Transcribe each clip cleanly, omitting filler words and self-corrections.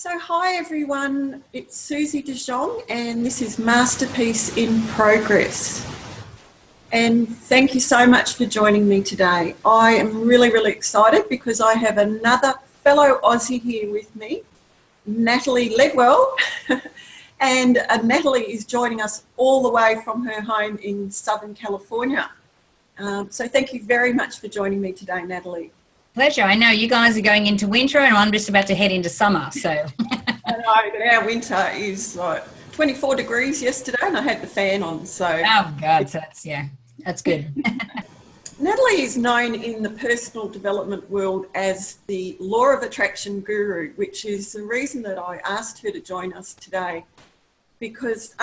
So hi everyone, it's Suzie de Jonge and this is Masterpiece in Progress. And thank you so much for joining me today. I am really excited because I have another fellow Aussie here with me, Natalie Ledwell. And Natalie is joining us all the way from her home in Southern California. So thank you very much for joining me today, Natalie. Pleasure. I know you guys are going into winter and I'm just about to head into summer, so. I know, but our winter is like 24 degrees yesterday and I had the fan on, so. Oh God, so that's good. Natalie is known in the personal development world as the law of attraction guru, which is the reason that I asked her to join us today, because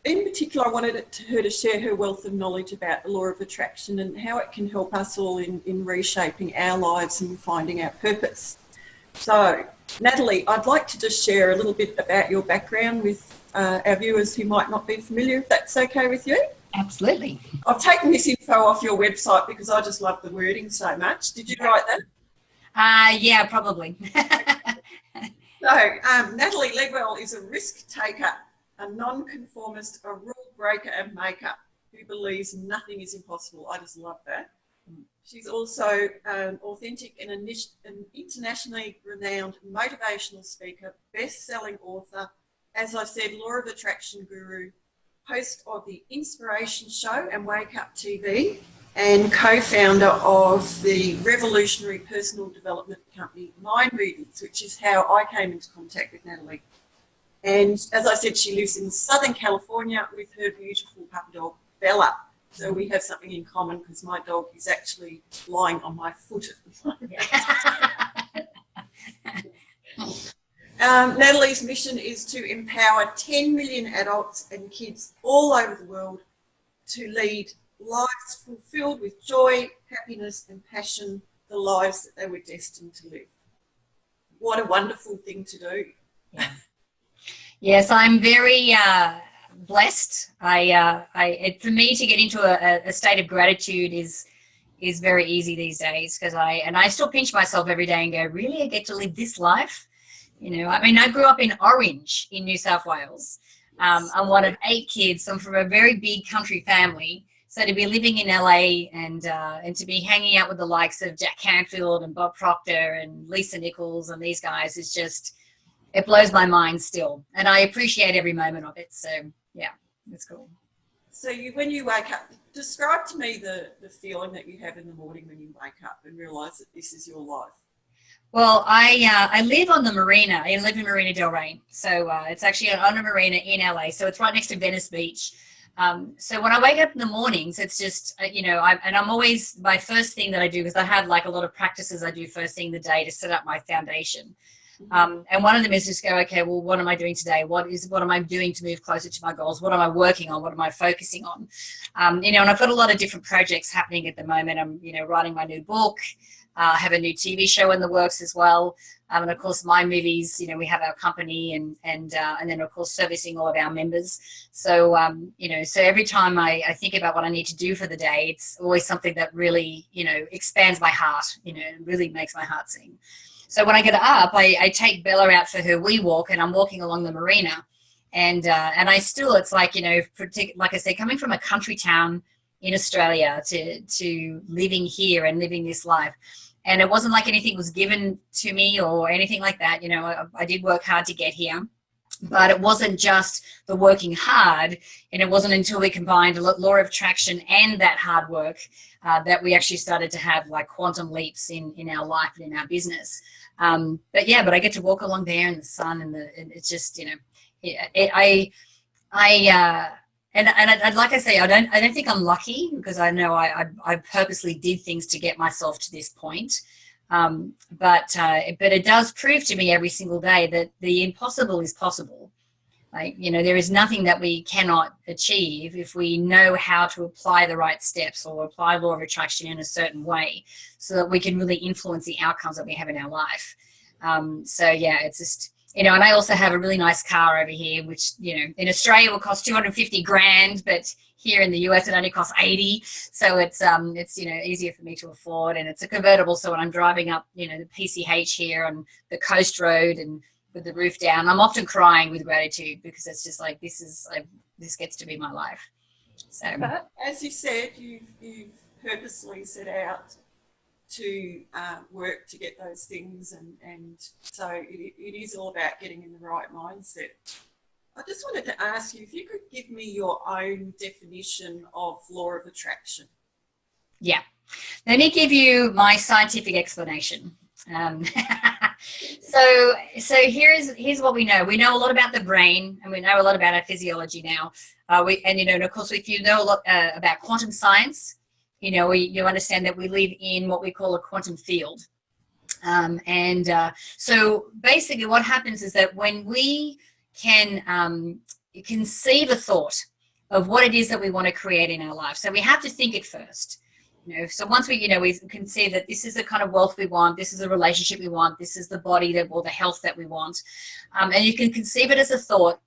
in particular, I wanted her to share her wealth of knowledge about the law of attraction and how it can help us all in reshaping our lives and finding our purpose. So, Natalie, I'd like to just share a little bit about your background with our viewers who might not be familiar, if that's okay with you. Absolutely. I've taken this info off your website because I just love the wording so much. Did you write that? Yeah, probably. So, Natalie Ledwell is a risk taker, a non-conformist, a rule breaker and maker who believes nothing is impossible. I just love that. She's also an authentic and an internationally renowned motivational speaker, best-selling author, as I said, law of attraction guru, host of the Inspiration Show and Wake Up TV, and co-founder of the revolutionary personal development company Mind Movements, which is how I came into contact with Natalie. And as I said, she lives in Southern California with her beautiful puppy dog, Bella. So we have something in common because my dog is actually lying on my foot at the moment. Natalie's mission is to empower 10 million adults and kids all over the world to lead lives fulfilled with joy, happiness and passion, the lives that they were destined to live. What a wonderful thing to do. Yeah. Yes, I'm very blessed. For me to get into a state of gratitude is very easy these days, because I still pinch myself every day and go, really, I get to live this life? You know, I mean, I grew up in Orange in New South Wales. I'm one of 8 kids. I'm from a very big country family. So to be living in LA and to be hanging out with the likes of Jack Canfield and Bob Proctor and Lisa Nichols and these guys is just, it blows my mind still. And I appreciate every moment of it. So yeah, it's cool. So when you wake up, describe to me the feeling that you have in the morning when you wake up and realise that this is your life. Well, I live on the marina. I live in Marina Del Rey. So it's actually on a marina in LA. So it's right next to Venice Beach. So when I wake up in the mornings, it's just, I'm always, my first thing that I do, because I have like a lot of practices I do first thing in the day to set up my foundation. And one of them is just go, okay, well, what am I doing today? What am I doing to move closer to my goals? What am I working on? What am I focusing on? And I've got a lot of different projects happening at the moment. I'm, writing my new book. I have a new TV show in the works as well. And of course, my movies, we have our company and then of course servicing all of our members. So, so every time I think about what I need to do for the day, it's always something that really, expands my heart, really makes my heart sing. So when I get up, I take Bella out for her wee walk and I'm walking along the marina. And I still, it's like, like I say, coming from a country town in Australia to living here and living this life. And it wasn't like anything was given to me or anything like that. I did work hard to get here, but it wasn't just the working hard. And it wasn't until we combined law of attraction and that hard work that we actually started to have like quantum leaps in our life and in our business. But I get to walk along there in the sun and it's just, And like I say, I don't think I'm lucky, because I know I purposely did things to get myself to this point. But it does prove to me every single day that the impossible is possible. Like, there is nothing that we cannot achieve if we know how to apply the right steps or apply law of attraction in a certain way so that we can really influence the outcomes that we have in our life. So yeah, it's just, you know, and I also have a really nice car over here, which, you know, in Australia will cost 250 grand, but here in the US it only costs 80. So it's you know, easier for me to afford, and it's a convertible. So when I'm driving up, you know, the PCH here on the coast road and with the roof down, I'm often crying with gratitude, because it's just like, this gets to be my life. So, but as you said, you've purposely set out to work to get those things, and so it is all about getting in the right mindset. I just wanted to ask you if you could give me your own definition of law of attraction. yeah, let me give you my scientific explanation. Um, so here's what we know. We know a lot about the brain, and we know a lot about our physiology now. And you know, and of course, if you know a lot about quantum science, you know, you understand that we live in what we call a quantum field. So basically, what happens is that when we can conceive a thought of what it is that we want to create in our life, so we have to think it first. You know, so once we, you know, we can see that this is the kind of wealth we want, this is the relationship we want, this is the body that, or the health that we want, and you can conceive it as a thought,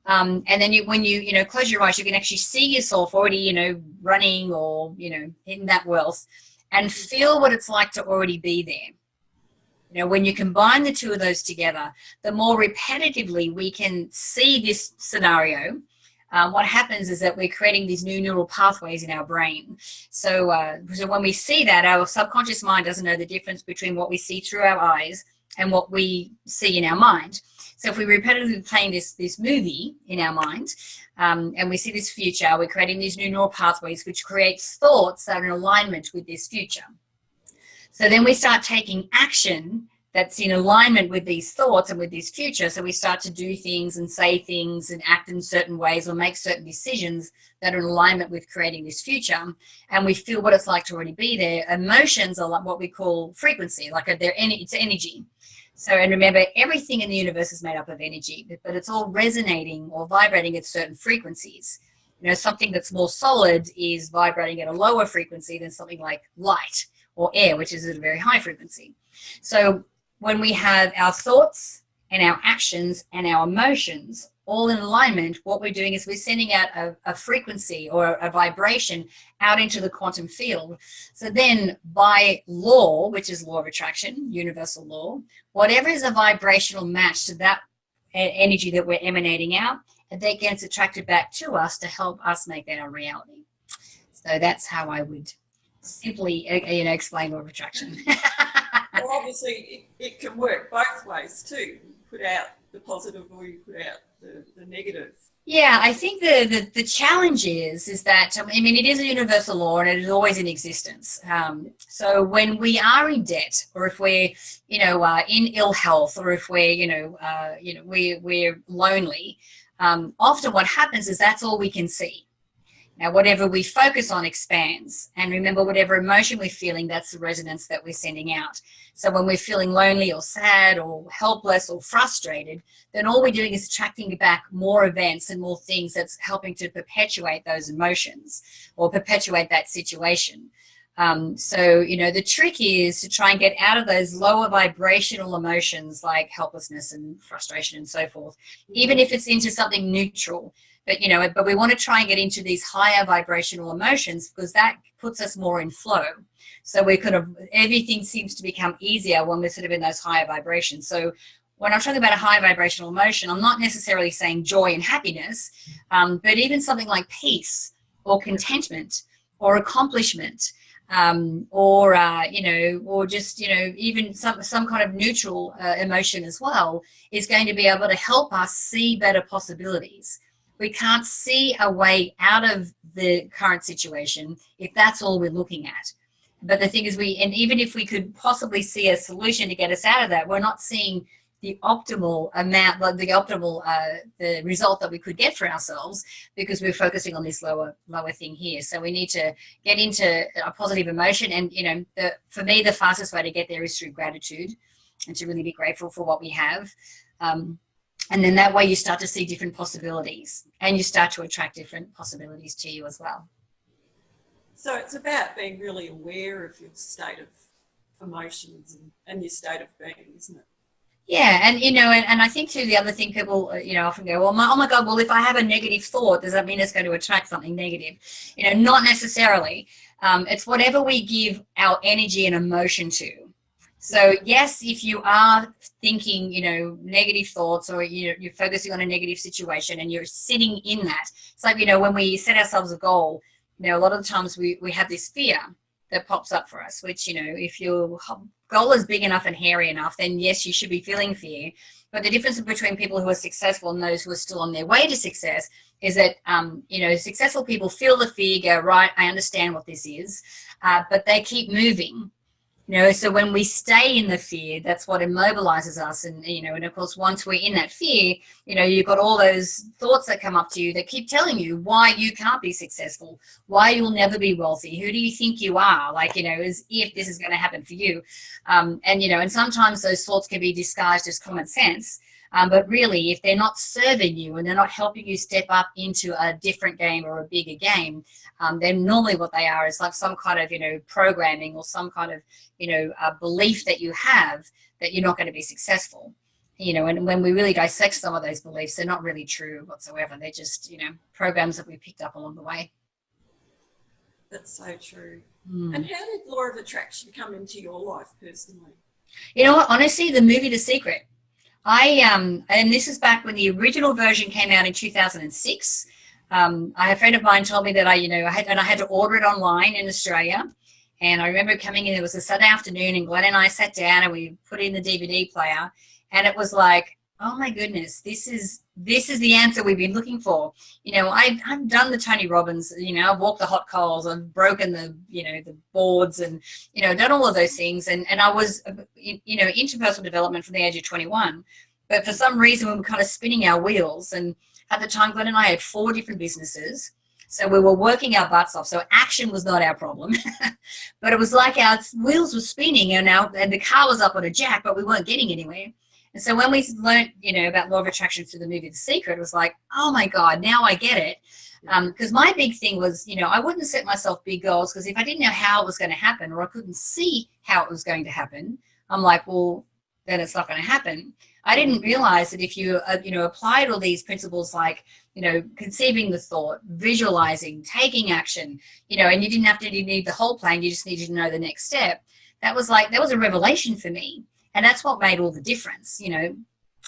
and then when you know, close your eyes, you can actually see yourself already, you know, running, or, you know, in that wealth, and feel what it's like to already be there. You know, when you combine the two of those together, the more repetitively we can see this scenario, what happens is that we're creating these new neural pathways in our brain. So when we see that, our subconscious mind doesn't know the difference between what we see through our eyes and what we see in our mind. So if we're repetitively playing this movie in our mind, and we see this future, we're creating these new neural pathways, which creates thoughts that are in alignment with this future. So then we start taking action that's in alignment with these thoughts and with this future. So we start to do things and say things and act in certain ways, or make certain decisions that are in alignment with creating this future. And we feel what it's like to already be there. Emotions are like what we call frequency, like it's energy. So, and remember, everything in the universe is made up of energy, but it's all resonating or vibrating at certain frequencies. You know, something that's more solid is vibrating at a lower frequency than something like light or air, which is at a very high frequency. So when we have our thoughts and our actions and our emotions all in alignment, what we're doing is we're sending out a frequency or a vibration out into the quantum field. So then by law, which is law of attraction, universal law, whatever is a vibrational match to that energy that we're emanating out, that gets attracted back to us to help us make that a reality. So that's how I would simply, you know, explain law of attraction. Well, obviously, it can work both ways too. You put out the positive, or you put out the negative. Yeah, I think the challenge is that, I mean, it is a universal law, and it is always in existence. So when we are in debt, or if we're, you know, in ill health, or if we're, we're lonely, often what happens is that's all we can see. Now, whatever we focus on expands. And remember, whatever emotion we're feeling, that's the resonance that we're sending out. So when we're feeling lonely or sad or helpless or frustrated, then all we're doing is attracting back more events and more things that's helping to perpetuate those emotions or perpetuate that situation. So, you know, the trick is to try and get out of those lower vibrational emotions like helplessness and frustration and so forth, even if it's into something neutral. But, you know, but we want to try and get into these higher vibrational emotions, because that puts us more in flow. So we kind of, everything seems to become easier when we're sort of in those higher vibrations. So when I'm talking about a high vibrational emotion, I'm not necessarily saying joy and happiness, but even something like peace or contentment or accomplishment, or just, you know, even some kind of neutral emotion as well, is going to be able to help us see better possibilities. We can't see a way out of the current situation if that's all we're looking at. But the thing is, and even if we could possibly see a solution to get us out of that, we're not seeing the optimal amount, like the result that we could get for ourselves, because we're focusing on this lower thing here. So we need to get into a positive emotion. And, you know, for me, the fastest way to get there is through gratitude, and to really be grateful for what we have. And then that way you start to see different possibilities, and you start to attract different possibilities to you as well. So it's about being really aware of your state of emotions and your state of being, isn't it? Yeah, and and I think too the other thing people often go, well, oh my God, well if I have a negative thought, does that mean it's going to attract something negative? Not necessarily. It's whatever we give our energy and emotion to. So yes, if you are thinking negative thoughts, or you're focusing on a negative situation and you're sitting in that, it's like when we set ourselves a goal, a lot of the times we have this fear that pops up for us, which if your goal is big enough and hairy enough, then yes, you should be feeling fear. But the difference between people who are successful and those who are still on their way to success is that successful people feel the fear, go, right, I understand what this is, but they keep moving. So when we stay in the fear, that's what immobilizes us. And, and of course, once we're in that fear, you've got all those thoughts that come up to you that keep telling you why you can't be successful, why you'll never be wealthy. Who do you think you are? Like, as if this is going to happen for you. And sometimes those thoughts can be disguised as common sense. But really, if they're not serving you and they're not helping you step up into a different game or a bigger game, then normally what they are is like some kind of, programming or some kind of, a belief that you have that you're not going to be successful. And when we really dissect some of those beliefs, they're not really true whatsoever. They're just, programs that we picked up along the way. That's so true. And how did law of attraction come into your life personally? You know what? Honestly, the movie The Secret. And this is back when the original version came out in 2006. A friend of mine told me that I had to order it online in Australia. And I remember coming in, it was a Saturday afternoon, and Glenn and I sat down and we put in the DVD player, and it was like, oh my goodness, this is the answer we've been looking for. I've done the Tony Robbins, I've walked the hot coals, I've broken the boards, and, done all of those things. And I was, into personal development from the age of 21. But for some reason, we were kind of spinning our wheels. And at the time, Glenn and I had 4 different businesses. So we were working our butts off. So action was not our problem. But it was like our wheels were spinning and the car was up on a jack, but we weren't getting anywhere. And so when we learned, about law of attraction through the movie The Secret, it was like, oh my God, now I get it. Because my big thing was, I wouldn't set myself big goals, because if I didn't know how it was going to happen, or I couldn't see how it was going to happen, I'm like, well, then it's not going to happen. I didn't realize that if you, applied all these principles like, conceiving the thought, visualizing, taking action, and you didn't have to need the whole plan, you just needed to know the next step. That was a revelation for me. And that's what made all the difference,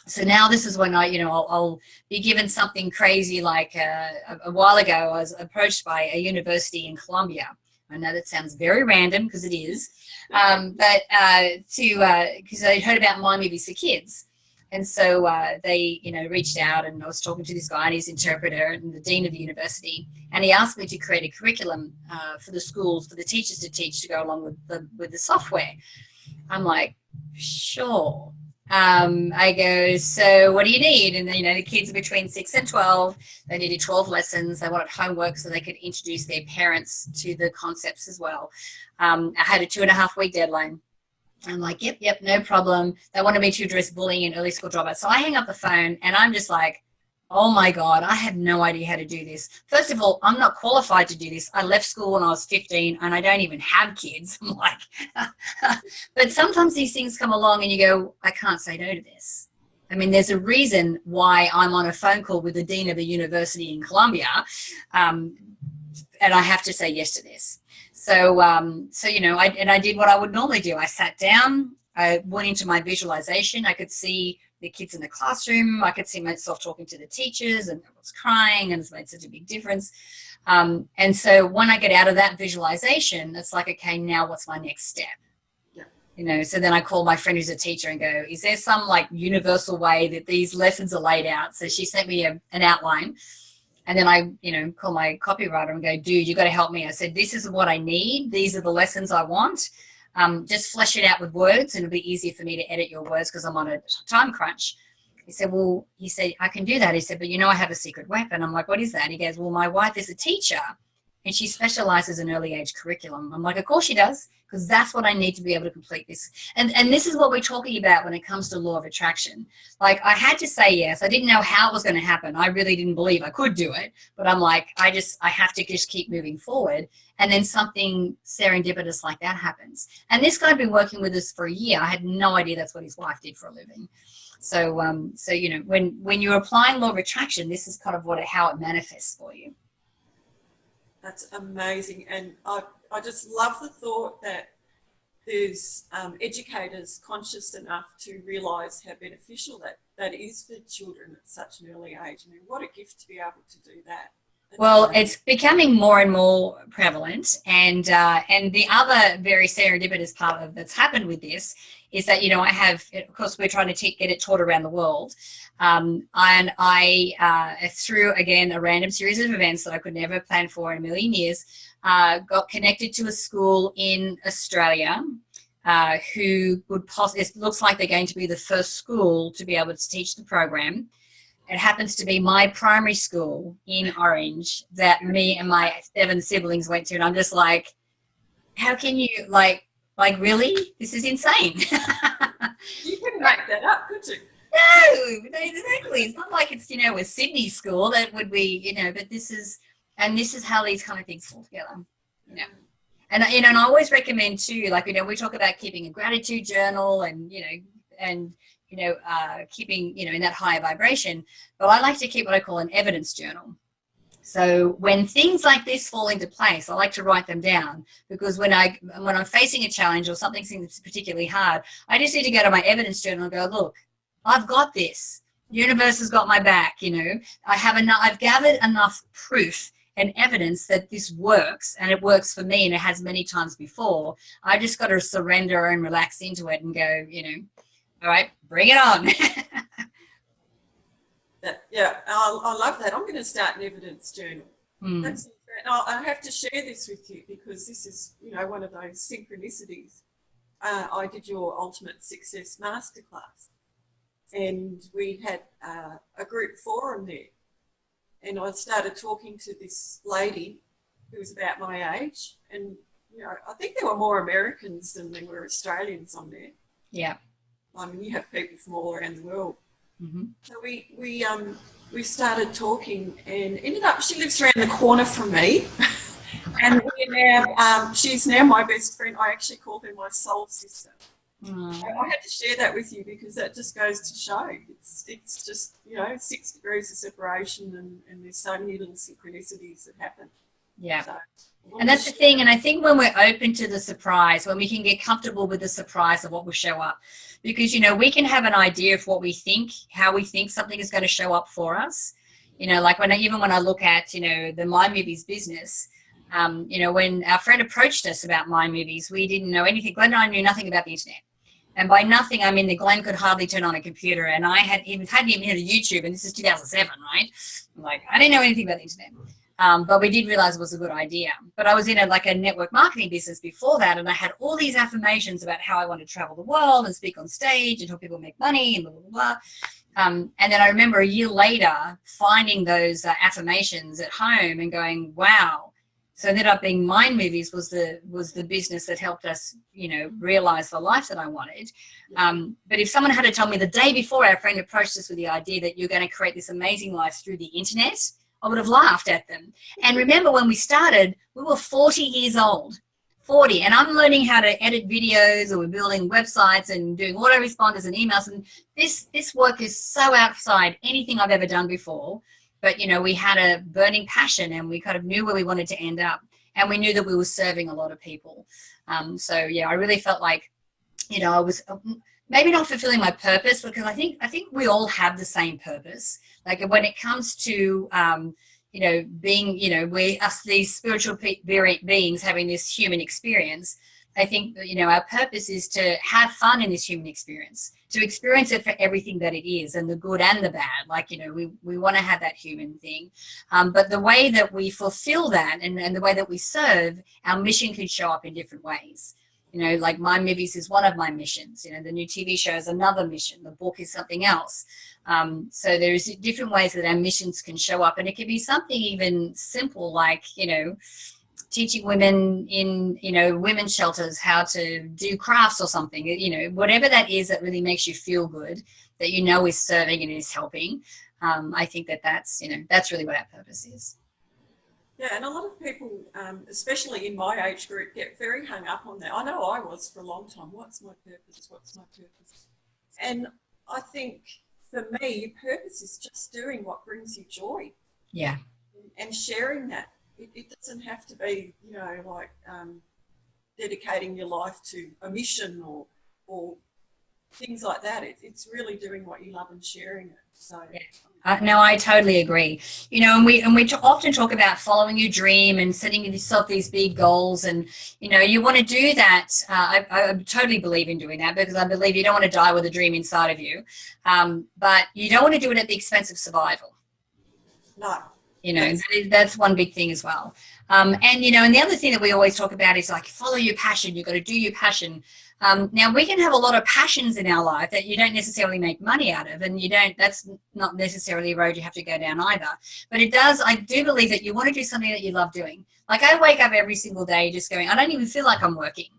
So now this is when I'll be given something crazy. Like a while ago, I was approached by a university in Colombia. I know that sounds very random, because it is, but because I heard about My Movies for Kids. And so they, reached out, and I was talking to this guy, and he's interpreter and the dean of the university. And he asked me to create a curriculum for the schools, for the teachers to teach, to go along with the software. I'm like, sure. I go, so what do you need? And the kids are between 6 and 12. They needed 12 lessons. They wanted homework so they could introduce their parents to the concepts as well. I had a 2.5-week deadline. I'm like, yep, no problem. They wanted me to address bullying and early school dropouts. So I hang up the phone, and I'm just like, oh my God, I have no idea how to do this. First of all, I'm not qualified to do this. I left school when I was 15, and I don't even have kids. I'm like, but sometimes these things come along and you go, I can't say no to this. I mean, there's a reason why I'm on a phone call with the dean of a university in Colombia, and I have to say yes to this. So, I did what I would normally do. I sat down, I went into my visualization. I could see the kids in the classroom. I could see myself talking to the teachers, and I was crying, and it's made such a big difference. And so when I get out of that visualization, it's like, okay, now what's my next step? Yeah. So then I call my friend who's a teacher and go, is there some like universal way that these lessons are laid out? So she sent me an outline. And then I, call my copywriter and go, dude, you got to help me. I said, this is what I need. These are the lessons I want. Just flesh it out with words, and it'll be easier for me to edit your words because I'm on a time crunch. He said, I can do that. He said, but I have a secret weapon. I'm like, what is that? He goes, well, my wife is a teacher, and she specializes in early age curriculum. I'm like, of course she does, because that's what I need to be able to complete this. And this is what we're talking about when it comes to law of attraction. Like, I had to say yes. I didn't know how it was going to happen. I really didn't believe I could do it, but I'm like, I have to just keep moving forward. And then something serendipitous like that happens. And this guy had been working with us for a year. I had no idea that's what his wife did for a living. So, you know, when you're applying law of attraction, this is kind of how it manifests for you. That's amazing. And I just love the thought that there's educators conscious enough to realise how beneficial that is for children at such an early age. I mean, what a gift to be able to do that. Well, it's becoming more and more prevalent, and the other very serendipitous part that's happened with this is that, you know, I have, of course, we're trying to get it taught around the world, and I through again a random series of events that I could never plan for in a million years, got connected to a school in Australia who would it looks like they're going to be the first school to be able to teach the program. It happens to be my primary school in Orange that me and my 7 siblings went to, and I'm just like, how can you, like really? This is insane. You couldn't make that up, could you? No, exactly. It's not like it's, you know, a Sydney school that would be, you know, but this is how these kind of things fall together. You know. And, you know, and I always recommend too, like, you know, we talk about keeping a gratitude journal and, you know, keeping, you know, in that higher vibration, but I like to keep what I call an evidence journal. So when things like this fall into place, I like to write them down, because when I'm facing a challenge or something seems particularly hard, I just need to go to my evidence journal and go, look, I've got this. The universe has got my back. You know, I've gathered enough proof and evidence that this works, and it works for me, and it has many times before. I just got to surrender and relax into it and go, you know, all right, bring it on. Yeah, I love that. I'm going to start an evidence journal. That's, I have to share this with you because this is, you know, one of those synchronicities. I did your Ultimate Success Masterclass, and we had a group forum there, and I started talking to this lady who was about my age, and, you know, I think there were more Americans than there were Australians on there. Yeah. I mean, you have people from all around the world. Mm-hmm. So we started talking, and ended up, she lives around the corner from me, and she's now my best friend. I actually call her my soul sister. So I had to share that with you because that just goes to show it's just, you know, 6 degrees of separation, and there's so many little synchronicities that happen. Yeah. So, and that's the thing. And I think when we're open to the surprise, when we can get comfortable with the surprise of what will show up, because, you know, we can have an idea of what we think, how we think something is going to show up for us. You know, like when I look at, you know, the My Movies business, you know, when our friend approached us about My Movies, we didn't know anything. Glenn and I knew nothing about the internet. And by nothing, I mean that Glenn could hardly turn on a computer, and I hadn't even heard of YouTube, and this is 2007, right? Like, I didn't know anything about the internet. But we did realize it was a good idea. But I was in a network marketing business before that, and I had all these affirmations about how I wanted to travel the world and speak on stage and help people make money and blah, blah, blah. And then I remember a year later finding those affirmations at home and going, wow. So it ended up being Mind Movies was the business that helped us, you know, realize the life that I wanted. But if someone had to tell me the day before our friend approached us with the idea that you're going to create this amazing life through the internet, I would have laughed at them. And remember, when we started, we were 40 years old, 40, and I'm learning how to edit videos, or we're building websites and doing autoresponders and emails. And this work is so outside anything I've ever done before. But, you know, we had a burning passion, and we kind of knew where we wanted to end up, and we knew that we were serving a lot of people. So yeah, I really felt like, you know, I was maybe not fulfilling my purpose, because I think we all have the same purpose. Like when it comes to, you know, being, you know, these spiritual beings having this human experience, I think, you know, our purpose is to have fun in this human experience, to experience it for everything that it is, and the good and the bad. Like, you know, we want to have that human thing. But the way that we fulfill that, and the way that we serve, our mission could show up in different ways. You know, like My Movies is one of my missions. You know, the new TV show is another mission. The book is something else. So there's different ways that our missions can show up. And it can be something even simple like, you know, teaching women in, you know, women's shelters how to do crafts or something, you know, whatever that is that really makes you feel good, that you know is serving and is helping. I think that that's, you know, that's really what our purpose is. Yeah, and a lot of people, especially in my age group, get very hung up on that. I know I was for a long time. What's my purpose? What's my purpose? And I think for me, purpose is just doing what brings you joy. Yeah. And sharing that. It doesn't have to be, you know, like dedicating your life to a mission or things like that. It's really doing what you love and sharing it. So. Yeah. No, I totally agree. You know, and we often talk about following your dream and setting yourself these big goals, and you know, you want to do that. I totally believe in doing that, because I believe you don't want to die with a dream inside of you, but you don't want to do it at the expense of survival. No. You know, that's one big thing as well. And you know, and the other thing that we always talk about is like, follow your passion. You've got to do your passion. Now we can have a lot of passions in our life that you don't necessarily make money out of, and you don't, that's not necessarily a road you have to go down either. But it does, I do believe that you want to do something that you love doing. Like I wake up every single day just going, I don't even feel like I'm working.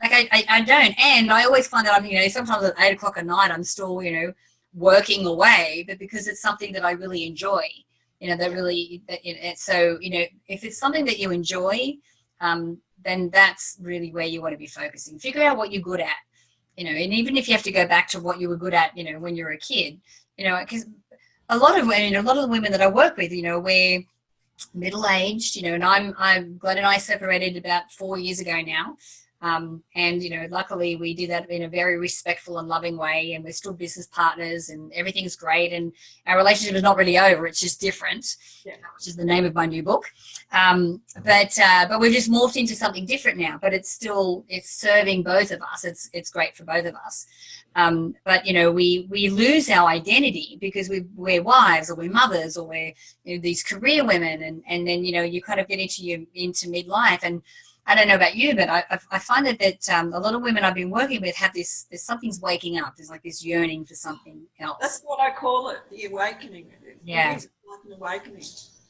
Like I don't. And I always find that I'm, you know, sometimes at 8 o'clock at night, I'm still, you know, working away, but because it's something that I really enjoy, you know, that really, so, you know, if it's something that you enjoy, then that's really where you want to be focusing. Figure out what you're good at, you know, and even if you have to go back to what you were good at, you know, when you're a kid, you know, because a lot of the women that I work with, you know, we're middle-aged, you know, and I'm Glenn and I separated about 4 years ago now. And, you know, luckily we did that in a very respectful and loving way, and we're still business partners and everything's great. And our relationship is not really over. It's just different, which is the name of my new book. But we've just morphed into something different now, but it's serving both of us. It's great for both of us. But, you know, we lose our identity because we're wives, or we're mothers, or we're, you know, these career women. And then, you know, you kind of get into midlife. And I don't know about you, but I find that a lot of women I've been working with have there's something's waking up. There's like this yearning for something else. That's what I call it, the awakening. Yeah. It's like an awakening.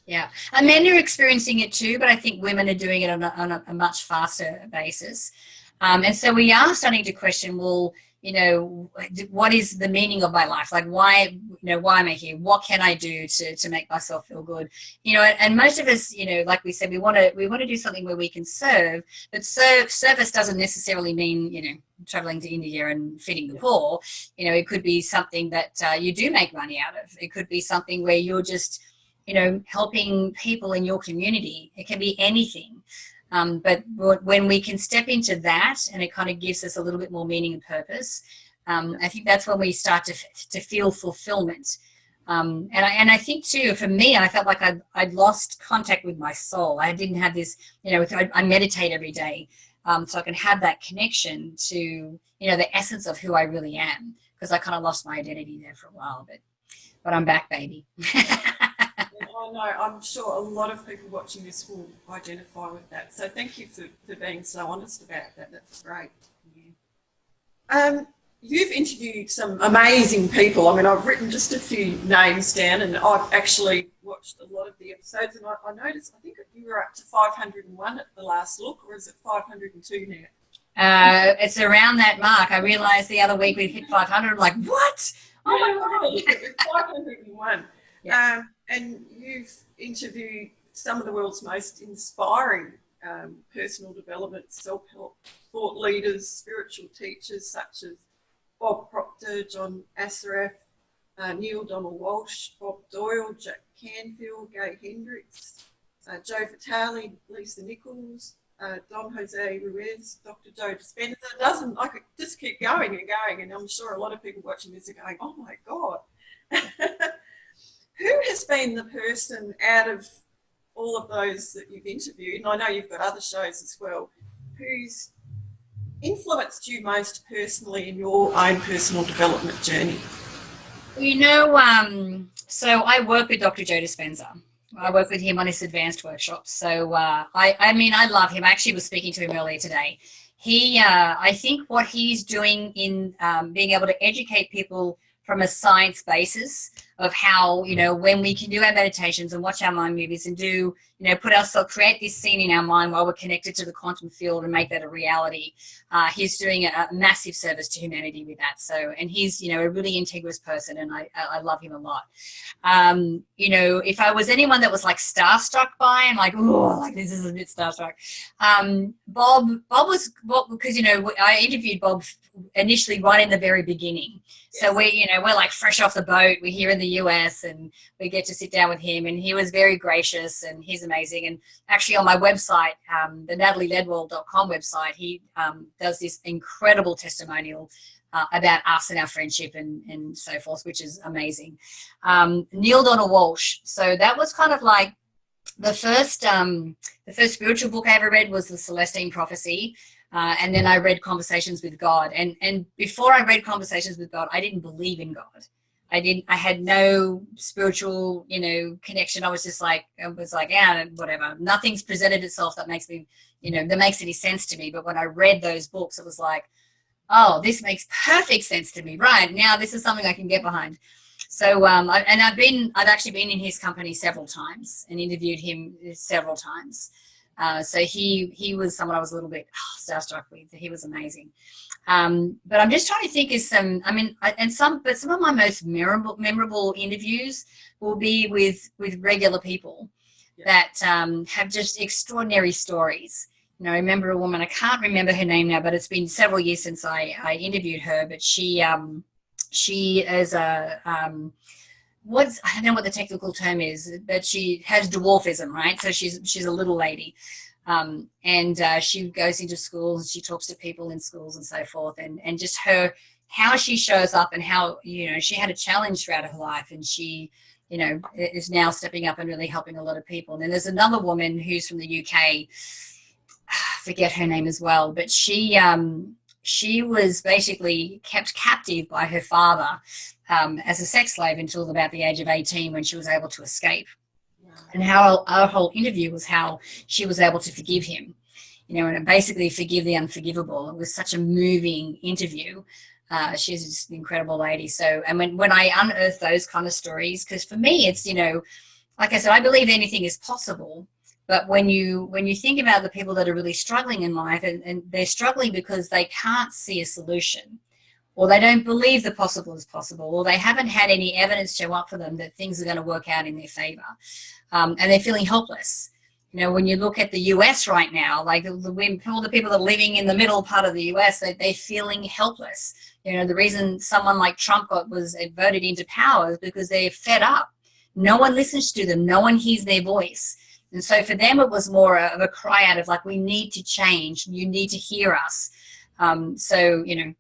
Yeah. And men are experiencing it too, but I think women are doing it on a much faster basis. And so we are starting to question, well, you know, what is the meaning of my life? Like, why am I here? What can I do to make myself feel good? You know, and most of us, you know, like we said, we want to do something where we can serve, but service doesn't necessarily mean, you know, traveling to India and feeding the poor. You know, it could be something that you do make money out of. It could be something where you're just, you know, helping people in your community. It can be anything. But when we can step into that, and it kind of gives us a little bit more meaning and purpose, I think that's when we start to feel fulfillment. And I think too, for me, I felt like I'd lost contact with my soul. I didn't have this, you know, I meditate every day, so I can have that connection to, you know, the essence of who I really am, because I kind of lost my identity there for a while, but I'm back, baby. I know, I'm sure a lot of people watching this will identify with that. So thank you for being so honest about that. That's great. Yeah. You've interviewed some amazing people. I mean, I've written just a few names down, and I've actually watched a lot of the episodes, and I noticed, I think you were up to 501 at the last look, or is it 502 now? It's around that mark. I realized the other week we hit 500. I'm like, what? Oh my God. 501. Yeah. And you've interviewed some of the world's most inspiring personal development, self-help, thought leaders, spiritual teachers such as Bob Proctor, John Assaraf, Neil Donald Walsh, Bob Doyle, Jack Canfield, Gay Hendricks, Joe Vitale, Lisa Nichols, Don Jose Ruiz, Dr. Joe Dispenza. I could just keep going and going, and I'm sure a lot of people watching this are going, oh my God. Who has been the person out of all of those that you've interviewed, and I know you've got other shows as well, who's influenced you most personally in your own personal development journey? You know, so I work with Dr. Joe Dispenza. I work with him on his advanced workshops. So I mean, I love him. I actually was speaking to him earlier today. I think what he's doing in being able to educate people from a science basis, of how, you know, when we can do our meditations and watch our mind movies and do, you know, create this scene in our mind while we're connected to the quantum field and make that a reality. He's doing a massive service to humanity with that. So, and he's, you know, a really integrous person, and I love him a lot. You know, if I was anyone that was like starstruck by him, like, oh, like this is a bit starstruck. Bob was, because, you know, I interviewed Bob initially right in the very beginning. So we're like fresh off the boat. We're here in the US and we get to sit down with him, and he was very gracious and he's amazing. And actually on my website, the NatalieLedwell.com website, he does this incredible testimonial about us and our friendship and so forth, which is amazing. Neil Donald Walsh. So that was kind of like the first spiritual book I ever read was the Celestine Prophecy. And then I read Conversations with God. And before I read Conversations with God, I didn't believe in God. I had no spiritual, you know, connection. I was just like, yeah, whatever. Nothing's presented itself that makes me, you know, that makes any sense to me. But when I read those books, it was like, oh, this makes perfect sense to me. Right now, this is something I can get behind. So, I've actually been in his company several times and interviewed him several times. So he was someone I was a little bit starstruck with. He was amazing. But I'm just trying to think of some of my most memorable interviews will be with regular people that have just extraordinary stories. You know, I remember a woman, I can't remember her name now, but it's been several years since I interviewed her, but she is a, I don't know what the technical term is, but she has dwarfism, right? So she's a little lady. And she goes into schools and she talks to people in schools and so forth, and just how she shows up and how, you know, she had a challenge throughout her life, and she, you know, is now stepping up and really helping a lot of people. And then there's another woman who's from the UK, I forget her name as well, but she was basically kept captive by her father as a sex slave until about the age of 18, when she was able to escape. And how our whole interview was how she was able to forgive him, you know, and basically forgive the unforgivable. It was such a moving interview. She's just an incredible lady. So, and when I unearth those kind of stories, because for me, it's, you know, like I said, I believe anything is possible. But when you think about the people that are really struggling in life, and they're struggling because they can't see a solution, or they don't believe the possible is possible, or they haven't had any evidence show up for them that things are going to work out in their favor, and they're feeling helpless. You know, when you look at the US right now, like all the people that are living in the middle part of the US, they're feeling helpless. You know, the reason someone like Trump was voted into power is because they're fed up. No one listens to them. No one hears their voice. And so for them, it was more of a cry out of like, we need to change. You need to hear us. So, you know,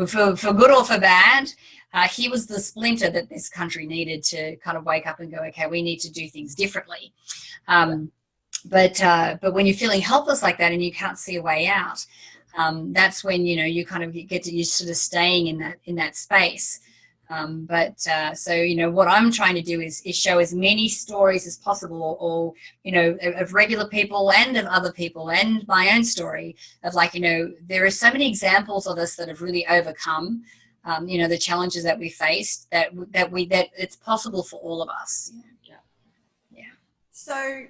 for good or for bad, he was the splinter that this country needed to kind of wake up and go, okay, we need to do things differently. But when you're feeling helpless like that and you can't see a way out, that's when, you know, you kind of get to, you're sort of staying in that space. So, you know, what I'm trying to do is show as many stories as possible, or, you know, of regular people and of other people, and my own story of, like, you know, there are so many examples of us that have really overcome, you know, the challenges that we faced, that it's possible for all of us. Yeah. So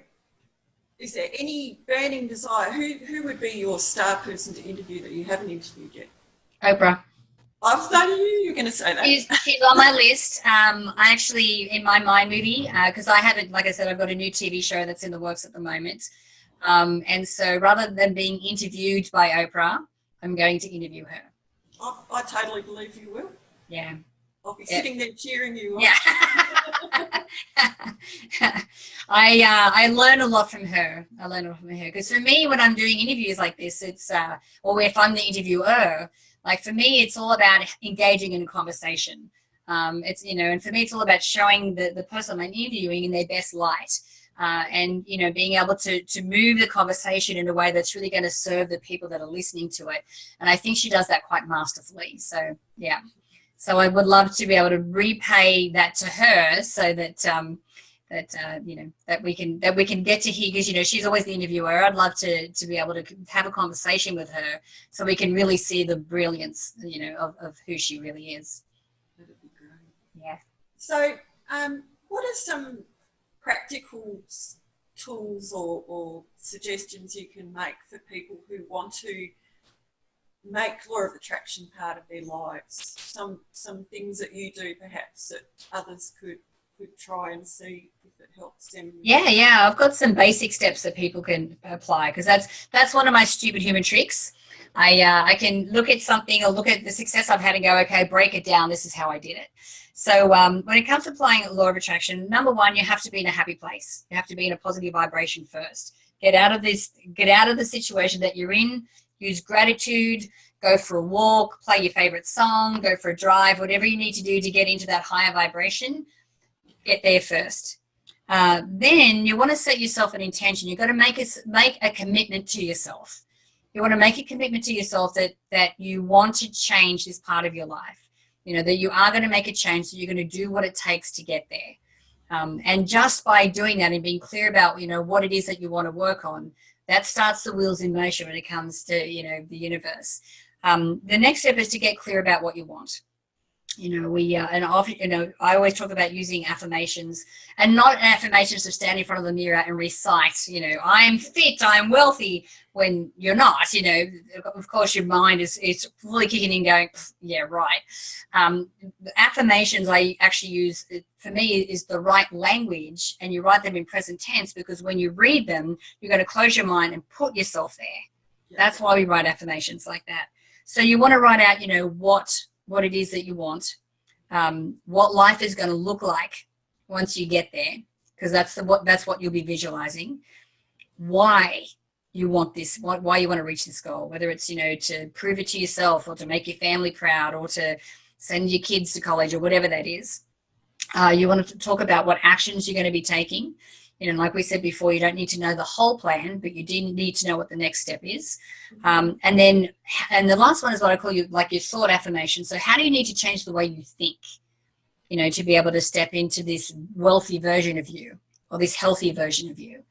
is there any burning desire? Who would be your star person to interview that you haven't interviewed yet? Oprah. I was saying you're going to say that. She's on my list. I actually, in my mind movie, because I haven't, like I said, I've got a new TV show that's in the works at the moment. And so rather than being interviewed by Oprah, I'm going to interview her. I totally believe you will. Yeah. I'll be sitting there cheering you on. Yeah. I learn a lot from her. Because for me, when I'm doing interviews like this, it's, or if I'm the interviewer, like for me, it's all about engaging in a conversation. It's, you know, and for me, it's all about showing the person I'm interviewing in their best light. And, you know, being able to move the conversation in a way that's really going to serve the people that are listening to it. And I think she does that quite masterfully. So, yeah. So I would love to be able to repay that to her, so that, you know, that we can get to hear, because, you know, she's always the interviewer. I'd love to be able to have a conversation with her so we can really see the brilliance, you know, of who she really is. That'd be great. Yeah. So what are some practical tools or suggestions you can make for people who want to make law of attraction part of their lives? Some things that you do perhaps that others could try and see if it helps them. Yeah, I've got some basic steps that people can apply, because that's one of my stupid human tricks. I can look at something or look at the success I've had and go, okay, break it down. This is how I did it. So when it comes to applying law of attraction, number one, you have to be in a happy place. You have to be in a positive vibration first. Get out of the situation that you're in. Use gratitude. Go for a walk. Play your favorite song. Go for a drive. Whatever you need to do to get into that higher vibration, get there first. Then you want to set yourself an intention. You've got to make a commitment to yourself. You want to make a commitment to yourself that you want to change this part of your life. That you are going to make a change, so you're going to do what it takes to get there. And just by doing that and being clear about, what it is that you want to work on, that starts the wheels in motion when it comes to, the universe. The next step is to get clear about what you want. And often, I always talk about using affirmations, and not affirmations to stand in front of the mirror and recite, I'm fit, I'm wealthy, when you're not. Of course your mind is fully kicking in going, yeah, right. Affirmations I actually use, for me, is the right language, and you write them in present tense, because when you read them, you're going to close your mind and put yourself there. Yeah. That's why we write affirmations like that. So you want to write out, what it is that you want, what life is going to look like once you get there, because that's what you'll be visualizing. Why you want this, why you want to reach this goal, whether it's, to prove it to yourself, or to make your family proud, or to send your kids to college, or whatever that is. You want to talk about what actions you're going to be taking. Like we said before, you don't need to know the whole plan, but you do need to know what the next step is. And the last one is what I call your thought affirmation. So how do you need to change the way you think, to be able to step into this wealthy version of you, or this healthy version of you?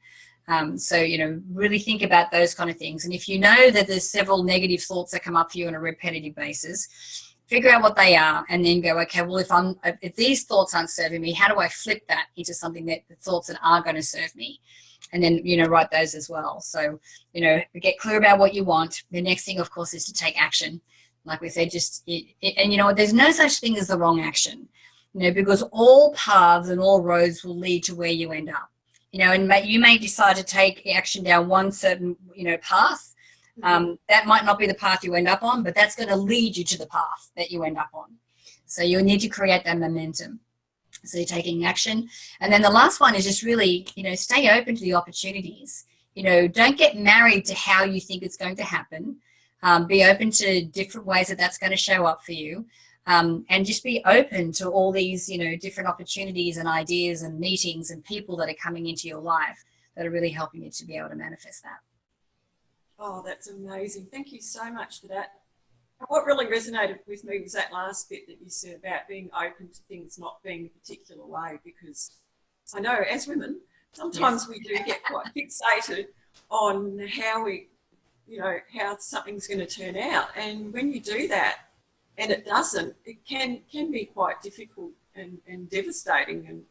So, really think about those kind of things. And if you know that there's several negative thoughts that come up for you on a repetitive basis, figure out what they are, and then go, okay, well, if these thoughts aren't serving me, how do I flip that into something that the thoughts that are going to serve me? And then, write those as well. So, get clear about what you want. The next thing, of course, is to take action. Like we said, and there's no such thing as the wrong action, because all paths and all roads will lead to where you end up. And you may decide to take action down one certain, path. That might not be the path you end up on, but that's going to lead you to the path that you end up on. So you need to create that momentum. So you're taking action. And then the last one is just really, stay open to the opportunities. Don't get married to how you think it's going to happen. Be open to different ways that's going to show up for you. And just be open to all these, different opportunities and ideas and meetings and people that are coming into your life that are really helping you to be able to manifest that. Oh, that's amazing. Thank you so much for that. What really resonated with me was that last bit that you said about being open to things not being a particular way, because I know as women, sometimes we do get quite fixated on how how something's going to turn out. And when you do that and it doesn't, it can be quite difficult and devastating. And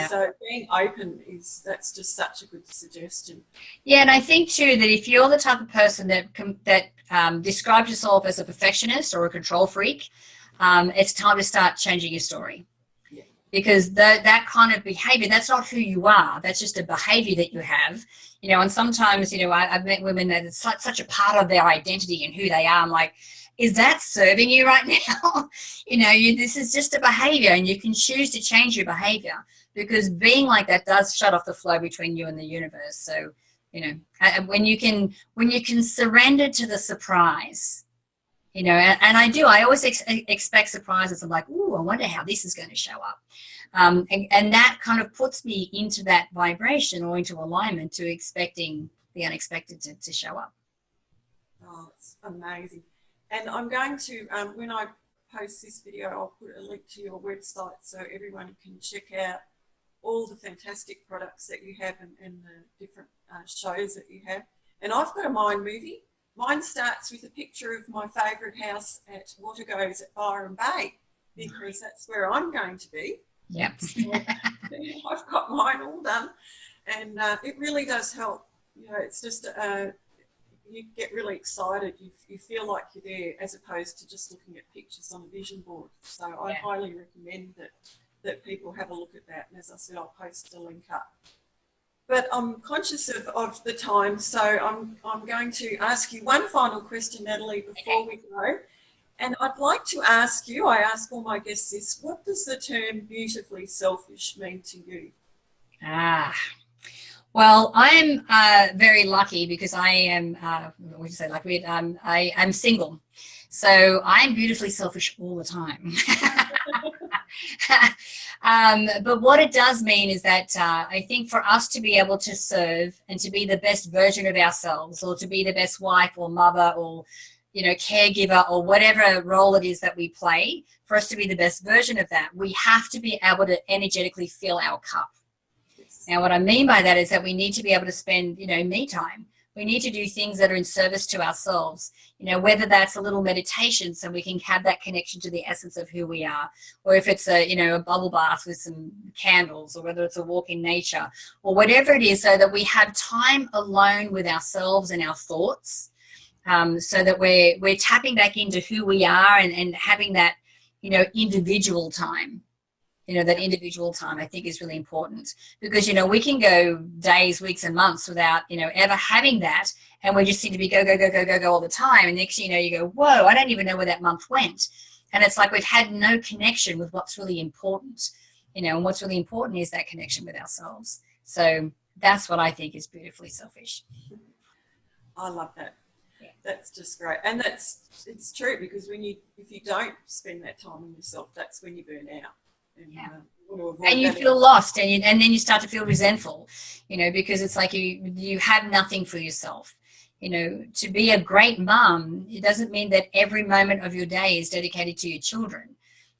so being open that's just such a good suggestion. Yeah, and I think too that if you're the type of person that describes yourself as a perfectionist or a control freak, it's time to start changing your story. Yeah. Because that kind of behavior, that's not who you are. That's just a behavior that you have. And sometimes, I've met women that it's such a part of their identity and who they are. I'm like, is that serving you right now? This is just a behavior, and you can choose to change your behavior, because being like that does shut off the flow between you and the universe. So, when you can surrender to the surprise, and I always expect surprises. I'm like, ooh, I wonder how this is going to show up. And that kind of puts me into that vibration or into alignment to expecting the unexpected to show up. Oh, it's amazing. And I'm going to, when I post this video, I'll put a link to your website so everyone can check out all the fantastic products that you have and the different shows that you have. And I've got a mind movie. Mine starts with a picture of my favourite house at Watergoes at Byron Bay, because that's where I'm going to be. Yeah. I've got mine all done, and it really does help. You know, it's just you get really excited. You feel like you're there, as opposed to just looking at pictures on a vision board. So I highly recommend that people have a look at that. And as I said, I'll post a link up. But I'm conscious of the time, so I'm going to ask you one final question, Natalie, before we go. And I'd like to ask you, I ask all my guests this, what does the term beautifully selfish mean to you? Well, I'm very lucky because I am, what would you say, lucky? I'm single. So I'm beautifully selfish all the time. But what it does mean is that I think for us to be able to serve and to be the best version of ourselves, or to be the best wife or mother or, you know, caregiver or whatever role it is that we play, for us to be the best version of that, we have to be able to energetically fill our cup. Now, what I mean by that is that we need to be able to spend, you know, me time. We need to do things that are in service to ourselves, you know, whether that's a little meditation so we can have that connection to the essence of who we are, or if it's a, you know, a bubble bath with some candles, or whether it's a walk in nature, or whatever it is, so that we have time alone with ourselves and our thoughts, so that we're tapping back into who we are and having that, you know, individual time. You know, that individual time I think is really important, because, you know, we can go days, weeks and months without, you know, ever having that. And we just seem to be go, go, go, go, go, go all the time. And next, you know, you go, whoa, I don't even know where that month went. And it's like we've had no connection with what's really important, you know, and what's really important is that connection with ourselves. So that's what I think is beautifully selfish. I love that. Yeah. That's just great. And it's true, because if you don't spend that time on yourself, that's when you burn out. And you feel lost, and then you start to feel resentful, you know, because it's like you have nothing for yourself. You know, to be a great mom, it doesn't mean that every moment of your day is dedicated to your children.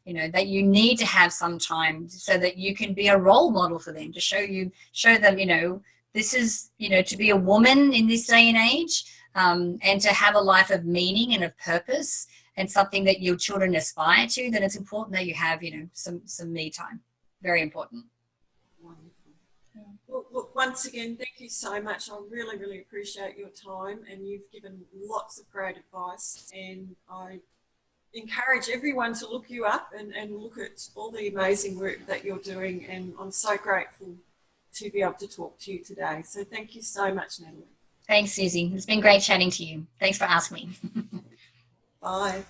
You know, that you need to have some time so that you can be a role model for them, to show them, you know, this is, you know, to be a woman in this day and age, and to have a life of meaning and of purpose, and something that your children aspire to, then it's important that you have, you know, some me time. Very important. Wonderful. Yeah. Well, look, once again, thank you so much. I really, really appreciate your time, and you've given lots of great advice, and I encourage everyone to look you up and look at all the amazing work that you're doing, and I'm so grateful to be able to talk to you today. So thank you so much, Natalie. Thanks, Susie. It's been great chatting to you. Thanks for asking me. Bye.